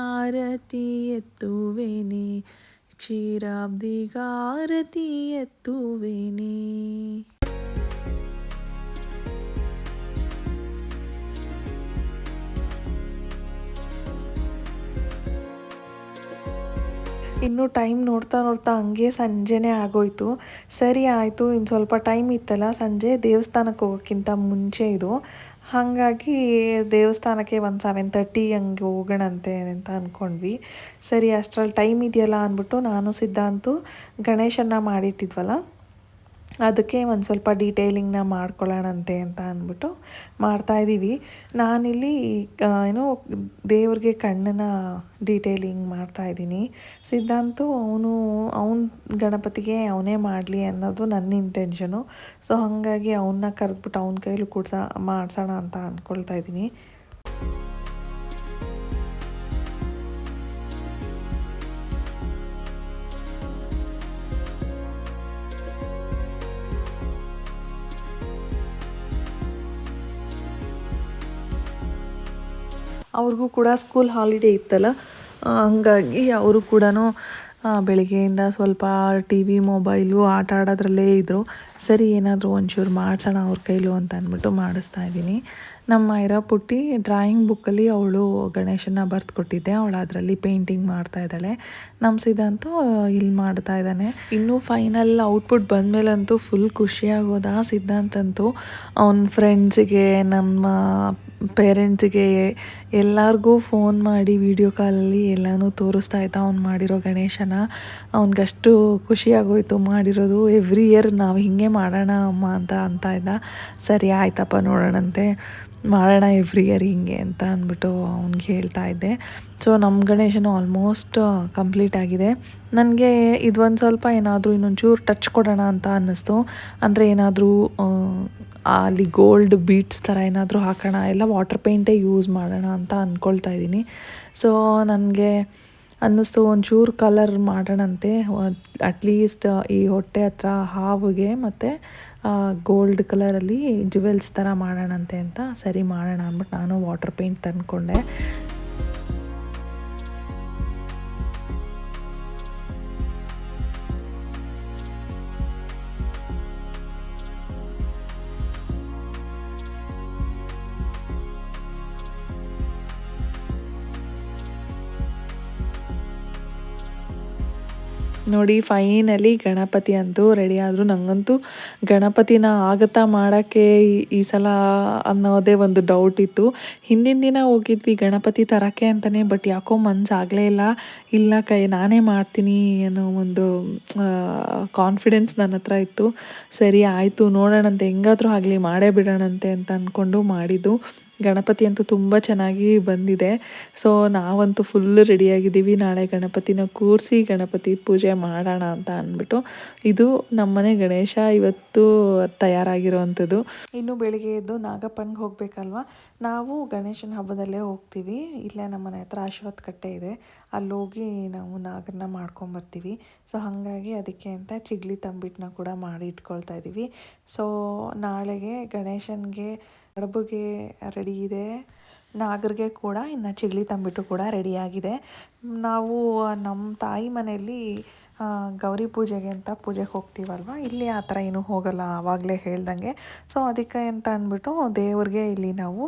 ಆರತಿ ಎತ್ತುವೆನೆ, ಕ್ಷೀರಾಬ್ದಿಗಾರತಿ ಎತ್ತುವೆನೆ. ಇನ್ನು ಟೈಮ್ ನೋಡ್ತಾ ನೋಡ್ತಾ ಹಂಗೆ ಸಂಜೆನೇ ಆಗೋಯಿತು. ಸರಿ ಆಯಿತು, ಇನ್ನು ಸ್ವಲ್ಪ ಟೈಮ್ ಇತ್ತಲ್ಲ ಸಂಜೆ ದೇವಸ್ಥಾನಕ್ಕೆ ಹೋಗೋಕ್ಕಿಂತ ಮುಂಚೆ ಇದು. ಹಾಗಾಗಿ ದೇವಸ್ಥಾನಕ್ಕೆ ಒಂದು 7:30 ಹಂಗೆ ಹೋಗೋಣಂತೆ ಅಂತ ಅಂದ್ಕೊಂಡ್ವಿ. ಸರಿ ಅಷ್ಟರಲ್ಲಿ ಟೈಮ್ ಇದೆಯಲ್ಲ ಅಂದ್ಬಿಟ್ಟು ನಾನು ಸಿದ್ಧಾಂತು ಗಣೇಶನ್ನ ಮಾಡಿಟ್ಟಿದ್ವಲ್ಲ ಅದಕ್ಕೆ ಒಂದು ಸ್ವಲ್ಪ ಡೀಟೇಲಿಂಗ್ನ ಮಾಡ್ಕೊಳ್ಳೋಣಂತೆ ಅಂತ ಅಂದ್ಬಿಟ್ಟು ಮಾಡ್ತಾಯಿದ್ದೀವಿ. ನಾನಿಲ್ಲಿ ಏನೋ ದೇವ್ರಿಗೆ ಕಣ್ಣನ್ನು ಡೀಟೇಲಿಂಗ್ ಮಾಡ್ತಾಯಿದ್ದೀನಿ. ಸಿದ್ಧಾಂತು ಅವನ ಗಣಪತಿಗೆ ಅವನೇ ಮಾಡಲಿ ಅನ್ನೋದು ನನ್ನ ಇಂಟೆನ್ಷನು. ಸೊ ಹಾಗಾಗಿ ಅವನ್ನ ಕರೆದ್ಬಿಟ್ಟು ಅವನ ಕೈಲೂ ಮಾಡಿಸೋಣ ಅಂತ ಅಂದ್ಕೊಳ್ತಾ ಇದ್ದೀನಿ. ಅವ್ರಿಗೂ ಕೂಡ ಸ್ಕೂಲ್ ಹಾಲಿಡೇ ಇತ್ತಲ್ಲ, ಹಂಗಾಗಿ ಅವರು ಕೂಡ ಬೆಳಿಗ್ಗೆಯಿಂದ ಸ್ವಲ್ಪ ಟಿ ವಿ ಮೊಬೈಲು ಆಟ ಆಡೋದ್ರಲ್ಲೇ ಇದ್ದರು. ಸರಿ ಏನಾದರೂ ಒಂಚೂರು ಮಾಡಿಸೋಣ ಅವ್ರ ಕೈಲೂ ಅಂತ ಅಂದ್ಬಿಟ್ಟು ಮಾಡಿಸ್ತಾ ಇದ್ದೀನಿ. ನಮ್ಮ ಐರಾ ಪುಟ್ಟಿ ಡ್ರಾಯಿಂಗ್ ಬುಕ್ಕಲ್ಲಿ ಅವಳು ಗಣೇಶನ ಬರ್ದು ಕೊಟ್ಟಿದ್ದೆ, ಅವಳು ಅದರಲ್ಲಿ ಪೇಂಟಿಂಗ್ ಮಾಡ್ತಾ ಇದ್ದಾಳೆ. ನಮ್ಮ ಸಿದ್ಧಾಂತು ಇಲ್ಲಿ ಮಾಡ್ತಾ ಇದ್ದಾನೆ. ಇನ್ನೂ ಫೈನಲ್ ಔಟ್ಪುಟ್ ಬಂದಮೇಲಂತೂ ಫುಲ್ ಖುಷಿಯಾಗೋದ ಸಿದ್ಧಾಂತಂತೂ. ಅವನ ಫ್ರೆಂಡ್ಸಿಗೆ, ನಮ್ಮ ಪೇರೆಂಟ್ಸಿಗೆ ಎಲ್ಲರಿಗೂ ಫೋನ್ ಮಾಡಿ ವಿಡಿಯೋ ಕಾಲಲ್ಲಿ ಎಲ್ಲನೂ ತೋರಿಸ್ತಾ ಇದ್ದ ಅವ್ನು ಮಾಡಿರೋ ಗಣೇಶನ. ಅವ್ನಿಗಷ್ಟು ಖುಷಿಯಾಗೋಯ್ತು ಮಾಡಿರೋದು. ಎವ್ರಿ ಇಯರ್ ನಾವು ಹೀಗೆ ಮಾಡೋಣ ಅಮ್ಮ ಅಂತ ಇದ್ದ. ಸರಿ ಆಯ್ತಪ್ಪ ನೋಡೋಣಂತೆ, ಮಾಡೋಣ ಎವ್ರಿ ಇಯರ್ ಹಿಂಗೆ ಅಂತ ಅಂದ್ಬಿಟ್ಟು ಅವ್ನಿಗೆ ಹೇಳ್ತಾ ಇದ್ದೆ. ಸೊ ನಮ್ಮ ಗಣೇಶನು ಆಲ್ಮೋಸ್ಟ್ ಕಂಪ್ಲೀಟ್ ಆಗಿದೆ. ನನಗೆ ಇದೊಂದು ಸ್ವಲ್ಪ ಏನಾದರೂ ಇನ್ನೊಂಚೂರು ಟಚ್ ಕೊಡೋಣ ಅಂತ ಅನ್ನಿಸ್ತು. ಅಂದರೆ ಏನಾದರೂ ಅಲ್ಲಿ ಗೋಲ್ಡ್ ಬೀಟ್ಸ್ ಥರ ಏನಾದರೂ ಹಾಕೋಣ, ಎಲ್ಲ ವಾಟರ್ ಪೇಂಟೇ ಯೂಸ್ ಮಾಡೋಣ ಅಂತ ಅಂದ್ಕೊಳ್ತಾ ಇದ್ದೀನಿ. ಸೊ ನನಗೆ ಅನ್ನಿಸ್ತು ಒಂಚೂರು ಕಲರ್ ಮಾಡೋಣಂತೆ, ಅಟ್ಲೀಸ್ಟ್ ಈ ಹೊಟ್ಟೆ ಹತ್ರ ಹಾವಿಗೆ ಮತ್ತು ಗೋಲ್ಡ್ ಕಲರಲ್ಲಿ ಜುವೆಲ್ಸ್ ಥರ ಮಾಡೋಣಂತೆ ಅಂತ. ಸರಿ ಮಾಡೋಣ ಅಂದ್ಬಿಟ್ಟು ನಾನು ವಾಟರ್ ಪೇಂಟ್ ತಂದ್ಕೊಂಡೆ. ನೋಡಿ ಫೈನಲಿ ಗಣಪತಿ ಅಂತೂ ರೆಡಿ ಆದರು. ನನಗಂತೂ ಗಣಪತಿನ ಆಗುತ್ತಾ ಮಾಡೋಕ್ಕೆ ಈ ಸಲ ಅನ್ನೋದೇ ಒಂದು ಡೌಟ್ ಇತ್ತು. ಹಿಂದಿನ ದಿನ ಹೋಗಿದ್ವಿ ಗಣಪತಿ ತರೋಕ್ಕೆ ಅಂತಲೇ, ಬಟ್ ಯಾಕೋ ಮನಸ್ಸಾಗಲೇ ಇಲ್ಲ ನಾನೇ ಮಾಡ್ತೀನಿ ಅನ್ನೋ ಒಂದು ಕಾನ್ಫಿಡೆನ್ಸ್ ನನ್ನ ಹತ್ರ ಇತ್ತು. ಸರಿ ಆಯಿತು ನೋಡೋಣಂತೆ, ಹೆಂಗಾದರೂ ಆಗಲಿ ಮಾಡೇ ಬಿಡೋಣಂತೆ ಅಂತ ಅಂದ್ಕೊಂಡು ಮಾಡಿದ್ದು. ಗಣಪತಿ ಅಂತೂ ತುಂಬ ಚೆನ್ನಾಗಿ ಬಂದಿದೆ. ಸೊ ನಾವಂತೂ ಫುಲ್ಲು ರೆಡಿಯಾಗಿದ್ದೀವಿ, ನಾಳೆ ಗಣಪತಿನ ಕೂರಿಸಿ ಗಣಪತಿ ಪೂಜೆ ಮಾಡೋಣ ಅಂತ ಅಂದ್ಬಿಟ್ಟು. ಇದು ನಮ್ಮನೆ ಗಣೇಶ ಇವತ್ತು ತಯಾರಾಗಿರೋವಂಥದ್ದು. ಇನ್ನು ಬೆಳಿಗ್ಗೆ ಎದ್ದು ನಾಗಪ್ಪನಿಗೆ ಹೋಗಬೇಕಲ್ವ, ನಾವು ಗಣೇಶನ ಹಬ್ಬದಲ್ಲೇ ಹೋಗ್ತೀವಿ. ಇಲ್ಲೇ ನಮ್ಮನೆ ಹತ್ರ ಅಶ್ವತ್ಥ ಕಟ್ಟೆ ಇದೆ, ಅಲ್ಲೋಗಿ ನಾವು ನಾಗರನ್ನ ಮಾಡ್ಕೊಂಬರ್ತೀವಿ. ಸೊ ಹಾಗಾಗಿ ಅದಕ್ಕೆ ಅಂತ ಚಿಗ್ಲಿ ತಂಬಿಟ್ಟನ್ನ ಕೂಡ ಮಾಡಿ ಇಟ್ಕೊಳ್ತಾ ಇದ್ದೀವಿ. ಸೊ ನಾಳೆಗೆ ಗಣೇಶನಿಗೆ ಕಡುಬಿಗೆ ರೆಡಿ ಇದೆ, ನಾಗರಿಗೆ ಕೂಡ ಇನ್ನು ಚಿಗ್ಲಿ ತಂಬಿಟ್ಟು ಕೂಡ ರೆಡಿಯಾಗಿದೆ. ನಾವು ನಮ್ಮ ತಾಯಿ ಮನೆಯಲ್ಲಿ ಗೌರಿ ಪೂಜೆಗೆ ಅಂತ ಪೂಜೆಗೆ ಹೋಗ್ತೀವಲ್ವ, ಇಲ್ಲಿ ಆ ಥರ ಏನೂ ಹೋಗಲ್ಲ ಆವಾಗಲೇ ಹೇಳ್ದಂಗೆ. ಸೊ ಅದಕ್ಕೆ ಅಂತ ಅಂದ್ಬಿಟ್ಟು ದೇವ್ರಿಗೆ ಇಲ್ಲಿ ನಾವು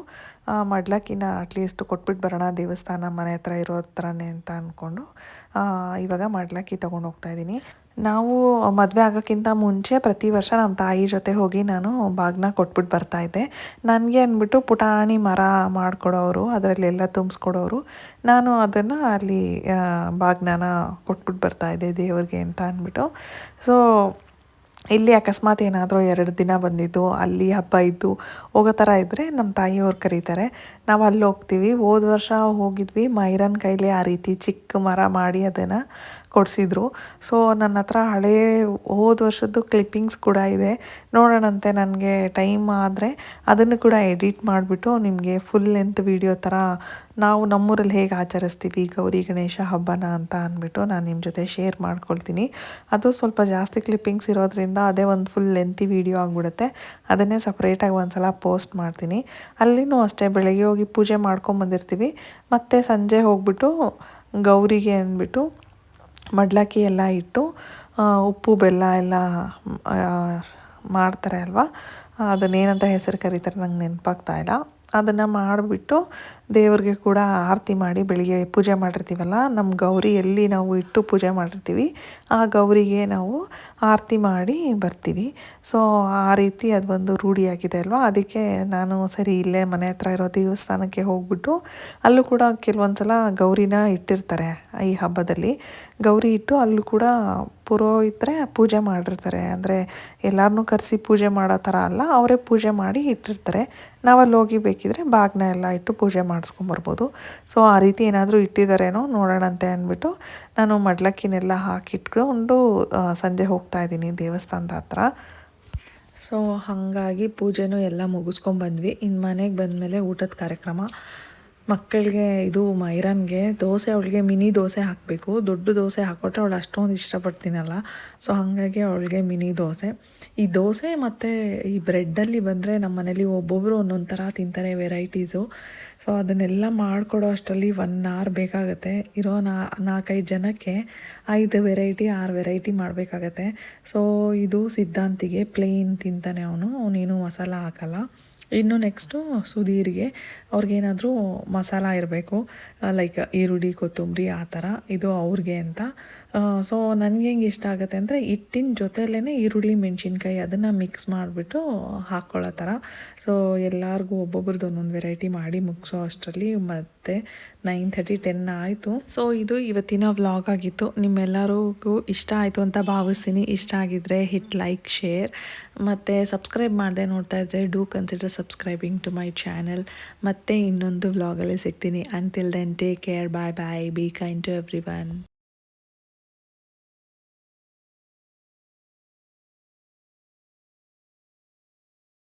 ಮಡ್ಲಕ್ಕಿನ ಅಟ್ಲೀಸ್ಟ್ ಕೊಟ್ಬಿಟ್ಟು ಬರೋಣ ದೇವಸ್ಥಾನ ಮನೆ ಹತ್ರ ಇರೋ ಥರನೇ ಅಂತ ಅಂದ್ಕೊಂಡು ಇವಾಗ ಮಡ್ಲಕ್ಕಿ ತೊಗೊಂಡು ಹೋಗ್ತಾಯಿದ್ದೀನಿ. ನಾವು ಮದುವೆ ಆಗೋಕ್ಕಿಂತ ಮುಂಚೆ ಪ್ರತಿ ವರ್ಷ ನಮ್ಮ ತಾಯಿ ಜೊತೆ ಹೋಗಿ ನಾನು ಬಾಗಿನ ಕೊಟ್ಬಿಟ್ಟು ಬರ್ತಾಯಿದ್ದೆ. ನನಗೆ ಅಂದ್ಬಿಟ್ಟು ಪುಟಾಣಿ ಮರ ಮಾಡಿಕೊಡೋರು, ಅದರಲ್ಲೆಲ್ಲ ತುಂಬಿಸ್ಕೊಡೋರು. ನಾನು ಅದನ್ನು ಅಲ್ಲಿ ಬಾಗಿನ ಕೊಟ್ಬಿಟ್ಟು ಬರ್ತಾಯಿದ್ದೆ ದೇವ್ರಿಗೆ ಅಂತ ಅಂದ್ಬಿಟ್ಟು. ಸೊ ಇಲ್ಲಿ ಅಕಸ್ಮಾತ್ ಏನಾದರೂ 2 ದಿನ ಬಂದಿದ್ದು ಅಲ್ಲಿ ಹಬ್ಬ ಇದ್ದು ಹೋಗೋ ಥರ ಇದ್ದರೆ ನಮ್ಮ ತಾಯಿಯವ್ರು ಕರೀತಾರೆ, ನಾವು ಅಲ್ಲಿ ಹೋಗ್ತೀವಿ. ಹೋದ ವರ್ಷ ಹೋಗಿದ್ವಿ, ಮೈರನ್ ಕೈಲಿ ಆ ರೀತಿ ಚಿಕ್ಕ ಮರ ಮಾಡಿ ಅದನ್ನು ಕೊಡಿಸಿದ್ರು. ಸೊ ನನ್ನ ಹತ್ರ ಹಳೇ ಹೋದ ವರ್ಷದ್ದು ಕ್ಲಿಪ್ಪಿಂಗ್ಸ್ ಕೂಡ ಇದೆ, ನೋಡೋಣಂತೆ. ನನಗೆ ಟೈಮ್ ಆದರೆ ಅದನ್ನು ಕೂಡ ಎಡಿಟ್ ಮಾಡಿಬಿಟ್ಟು ನಿಮಗೆ ಫುಲ್ ಲೆಂತ್ ವಿಡಿಯೋ ಥರ ನಾವು ನಮ್ಮೂರಲ್ಲಿ ಹೇಗೆ ಆಚರಿಸ್ತೀವಿ ಗೌರಿ ಗಣೇಶ ಹಬ್ಬನ ಅಂತ ಅಂದ್ಬಿಟ್ಟು ನಾನು ನಿಮ್ಮ ಜೊತೆ ಶೇರ್ ಮಾಡ್ಕೊಳ್ತೀನಿ. ಅದು ಸ್ವಲ್ಪ ಜಾಸ್ತಿ ಕ್ಲಿಪ್ಪಿಂಗ್ಸ್ ಇರೋದ್ರಿಂದ ಅದೇ ಒಂದು ಫುಲ್ ಲೆಂತಿ ವಿಡಿಯೋ ಆಗಿಬಿಡುತ್ತೆ. ಅದನ್ನೇ ಸಪ್ರೇಟಾಗಿ ಒಂದು ಸಲ ಪೋಸ್ಟ್ ಮಾಡ್ತೀನಿ. ಅಲ್ಲಿನೂ ಅಷ್ಟೇ, ಬೆಳಗ್ಗೆ ಹೋಗಿ ಪೂಜೆ ಮಾಡ್ಕೊಂಬಂದಿರ್ತೀವಿ, ಮತ್ತು ಸಂಜೆ ಹೋಗ್ಬಿಟ್ಟು ಗೌರಿಗೆ ಅಂದ್ಬಿಟ್ಟು ಮಡ್ಲಕ್ಕಿ ಎಲ್ಲ ಇಟ್ಟು ಉಪ್ಪು ಬೆಲ್ಲ ಎಲ್ಲ ಮಾಡ್ತಾರೆ ಅಲ್ವಾ, ಅದನ್ನೇನಂತ ಹೆಸರು ಕರೀತಾರೆ ನಂಗೆ ನೆನಪಾಗ್ತಾ ಇಲ್ಲ. ಅದನ್ನು ಮಾಡಿಬಿಟ್ಟು ದೇವ್ರಿಗೆ ಕೂಡ ಆರತಿ ಮಾಡಿ ಬೆಳಿಗ್ಗೆ ಪೂಜೆ ಮಾಡಿರ್ತೀವಲ್ಲ, ನಮ್ಮ ಗೌರಿ ಎಲ್ಲಿ ನಾವು ಇಟ್ಟು ಪೂಜೆ ಮಾಡಿರ್ತೀವಿ ಆ ಗೌರಿಗೆ ನಾವು ಆರತಿ ಮಾಡಿ ಬರ್ತೀವಿ. ಸೊ ಆ ರೀತಿ ಅದೊಂದು ರೂಢಿಯಾಗಿದೆ ಅಲ್ವಾ, ಅದಕ್ಕೆ ನಾನು ಸರಿ ಇಲ್ಲೇ ಮನೆ ಹತ್ರ ಇರೋ ದೇವಸ್ಥಾನಕ್ಕೆ ಹೋಗ್ಬಿಟ್ಟು ಅಲ್ಲೂ ಕೂಡ ಕೆಲವೊಂದು ಸಲ ಗೌರಿನ ಇಟ್ಟಿರ್ತಾರೆ. ಈ ಹಬ್ಬದಲ್ಲಿ ಗೌರಿ ಇಟ್ಟು ಅಲ್ಲೂ ಕೂಡ ಪುರೋಹಿತರೆ ಪೂಜೆ ಮಾಡಿರ್ತಾರೆ. ಅಂದರೆ ಎಲ್ಲರನ್ನೂ ಕರೆಸಿ ಪೂಜೆ ಮಾಡೋ ಥರ ಅಲ್ಲ, ಅವರೇ ಪೂಜೆ ಮಾಡಿ ಇಟ್ಟಿರ್ತಾರೆ. ನಾವಲ್ಲಿ ಹೋಗಿ ಬೇಕಿದ್ರೆ ಬಾಗಿನ ಎಲ್ಲ ಇಟ್ಟು ಪೂಜೆ ಮಾಡಿಸ್ಕೊಂಬರ್ಬೋದು. ಸೊ ಆ ರೀತಿ ಏನಾದರೂ ಇಟ್ಟಿದ್ದಾರೇನೋ ನೋಡೋಣಂತೆ ಅಂದ್ಬಿಟ್ಟು ನಾನು ಮಡ್ಲಕ್ಕಿನೆಲ್ಲ ಹಾಕಿಟ್ಕೊಂಡು ಸಂಜೆ ಹೋಗ್ತಾಯಿದ್ದೀನಿ ದೇವಸ್ಥಾನದ ಹತ್ರ. ಸೊ ಹಾಗಾಗಿ ಪೂಜೆನೂ ಎಲ್ಲ ಮುಗಿಸ್ಕೊಂಡ್ಬಂದ್ವಿ. ಇನ್ನು ಮನೆಗೆ ಬಂದಮೇಲೆ ಊಟದ ಕಾರ್ಯಕ್ರಮ. ಮಕ್ಕಳಿಗೆ ಇದು ಮೈರನ್ಗೆ ದೋಸೆ, ಅವಳಿಗೆ ಮಿನಿ ದೋಸೆ ಹಾಕಬೇಕು. ದೊಡ್ಡ ದೋಸೆ ಹಾಕ್ಕೊಟ್ರೆ ಅವಳು ಅಷ್ಟೊಂದು ಇಷ್ಟಪಟ್ಟು ತಿನ್ನಲ್ಲ. ಸೊ ಹಾಗಾಗಿ ಅವಳಿಗೆ ಮಿನಿ ದೋಸೆ. ಈ ದೋಸೆ ಮತ್ತು ಈ ಬ್ರೆಡ್ಡಲ್ಲಿ ಬಂದರೆ ನಮ್ಮ ಮನೇಲಿ ಒಬ್ಬೊಬ್ಬರು ಒಂದೊಂದು ಥರ ತಿಂತಾರೆ ವೆರೈಟೀಸು. ಸೊ ಅದನ್ನೆಲ್ಲ ಮಾಡಿಕೊಡೋ ಅಷ್ಟರಲ್ಲಿ 1 hour ಬೇಕಾಗುತ್ತೆ. ಇರೋ 4-5 ಜನಕ್ಕೆ 5 ವೆರೈಟಿ 6 ವೆರೈಟಿ ಮಾಡಬೇಕಾಗತ್ತೆ. ಸೊ ಇದು ಸಿದ್ಧಾಂತಿಗೆ ಪ್ಲೇನ್ ತಿಂತಾನೆ ಅವನೇನು ಮಸಾಲ ಹಾಕಲ್ಲ. ಇನ್ನು ನೆಕ್ಸ್ಟು ಸುಧೀರ್ಗೆ ಅವ್ರಿಗೇನಾದರೂ ಮಸಾಲ ಇರಬೇಕು, ಲೈಕ್ ಈರುಳ್ಳಿ ಕೊತ್ತಂಬರಿ ಆ ಥರ, ಇದು ಅವ್ರಿಗೆ ಅಂತ. ಸೊ ನನಗೆ ಹೆಂಗೆ ಇಷ್ಟ ಆಗುತ್ತೆ ಅಂದರೆ ಹಿಟ್ಟಿನ ಜೊತೆಲೇ ಈರುಳ್ಳಿ ಮೆಣಸಿನ್ಕಾಯಿ ಅದನ್ನು ಮಿಕ್ಸ್ ಮಾಡಿಬಿಟ್ಟು ಹಾಕ್ಕೊಳ್ಳೋ ಥರ. ಸೊ ಎಲ್ಲರಿಗೂ ಒಬ್ಬೊಬ್ರದ್ದು ಒಂದೊಂದು ವೆರೈಟಿ ಮಾಡಿ ಮುಗಿಸೋ ಅಷ್ಟರಲ್ಲಿ ಮತ್ತೆ 9:30 10 ಆಯಿತು. ಸೊ ಇದು ಇವತ್ತಿನ ವ್ಲಾಗ್ ಆಗಿತ್ತು. ನಿಮ್ಮೆಲ್ಲರಿಗೂ ಇಷ್ಟ ಆಯಿತು ಅಂತ ಭಾವಿಸ್ತೀನಿ. ಇಷ್ಟ ಆಗಿದ್ದರೆ ಹಿಟ್ ಲೈಕ್, ಶೇರ್ ಮತ್ತು ಸಬ್ಸ್ಕ್ರೈಬ್ ಮಾಡದೆ ನೋಡ್ತಾ ಇದ್ದರೆ do consider subscribing to my channel. ಮತ್ತೆ ಇನ್ನೊಂದು ವ್ಲಾಗಲ್ಲಿ ಸಿಗ್ತೀನಿ. Until then take care, bye bye, be kind to every one.